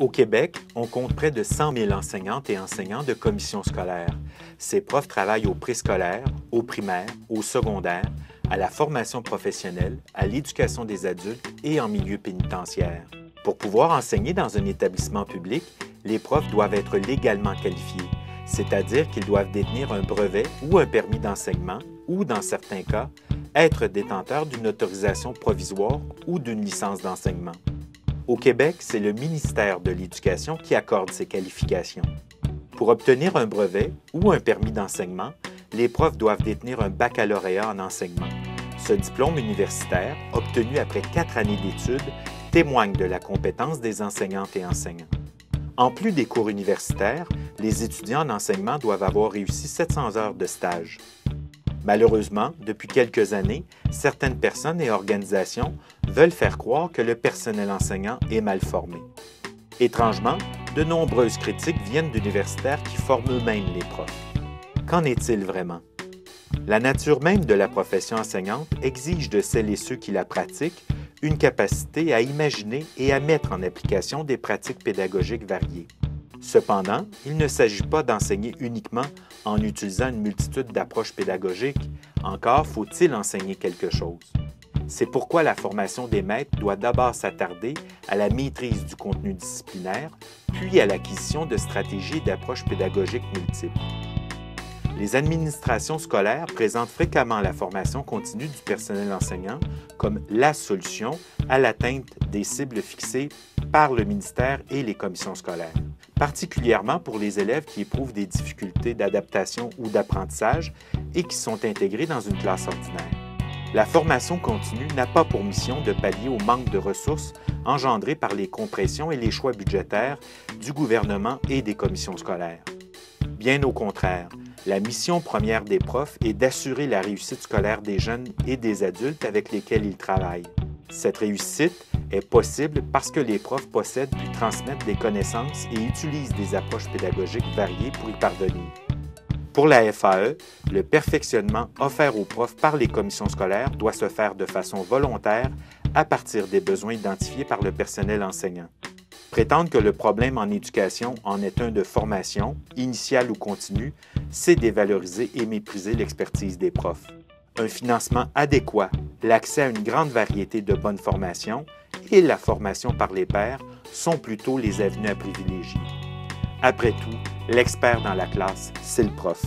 Au Québec, on compte près de 100 000 enseignantes et enseignants de commissions scolaires. Ces profs travaillent au préscolaire, au primaire, au secondaire, à la formation professionnelle, à l'éducation des adultes et en milieu pénitentiaire. Pour pouvoir enseigner dans un établissement public, les profs doivent être légalement qualifiés, c'est-à-dire qu'ils doivent détenir un brevet ou un permis d'enseignement ou, dans certains cas, être détenteurs d'une autorisation provisoire ou d'une licence d'enseignement. Au Québec, c'est le ministère de l'Éducation qui accorde ces qualifications. Pour obtenir un brevet ou un permis d'enseignement, les profs doivent détenir un baccalauréat en enseignement. Ce diplôme universitaire, obtenu après 4 années d'études, témoigne de la compétence des enseignantes et enseignants. En plus des cours universitaires, les étudiants en enseignement doivent avoir réussi 700 heures de stage. Malheureusement, depuis quelques années, certaines personnes et organisations veulent faire croire que le personnel enseignant est mal formé. Étrangement, de nombreuses critiques viennent d'universitaires qui forment eux-mêmes les profs. Qu'en est-il vraiment? La nature même de la profession enseignante exige de celles et ceux qui la pratiquent une capacité à imaginer et à mettre en application des pratiques pédagogiques variées. Cependant, il ne s'agit pas d'enseigner uniquement en utilisant une multitude d'approches pédagogiques, encore faut-il enseigner quelque chose. C'est pourquoi la formation des maîtres doit d'abord s'attarder à la maîtrise du contenu disciplinaire, puis à l'acquisition de stratégies et d'approches pédagogiques multiples. Les administrations scolaires présentent fréquemment la formation continue du personnel enseignant comme la solution à l'atteinte des cibles fixées par le ministère et les commissions scolaires, particulièrement pour les élèves qui éprouvent des difficultés d'adaptation ou d'apprentissage et qui sont intégrés dans une classe ordinaire. La formation continue n'a pas pour mission de pallier au manque de ressources engendré par les compressions et les choix budgétaires du gouvernement et des commissions scolaires. Bien au contraire, la mission première des profs est d'assurer la réussite scolaire des jeunes et des adultes avec lesquels ils travaillent. Cette réussite est possible parce que les profs possèdent puis transmettent des connaissances et utilisent des approches pédagogiques variées pour y parvenir. Pour la FAE, le perfectionnement offert aux profs par les commissions scolaires doit se faire de façon volontaire à partir des besoins identifiés par le personnel enseignant. Prétendre que le problème en éducation en est un de formation, initiale ou continue, c'est dévaloriser et mépriser l'expertise des profs. Un financement adéquat, l'accès à une grande variété de bonnes formations et la formation par les pairs sont plutôt les avenues à privilégier. Après tout, l'expert dans la classe, c'est le prof.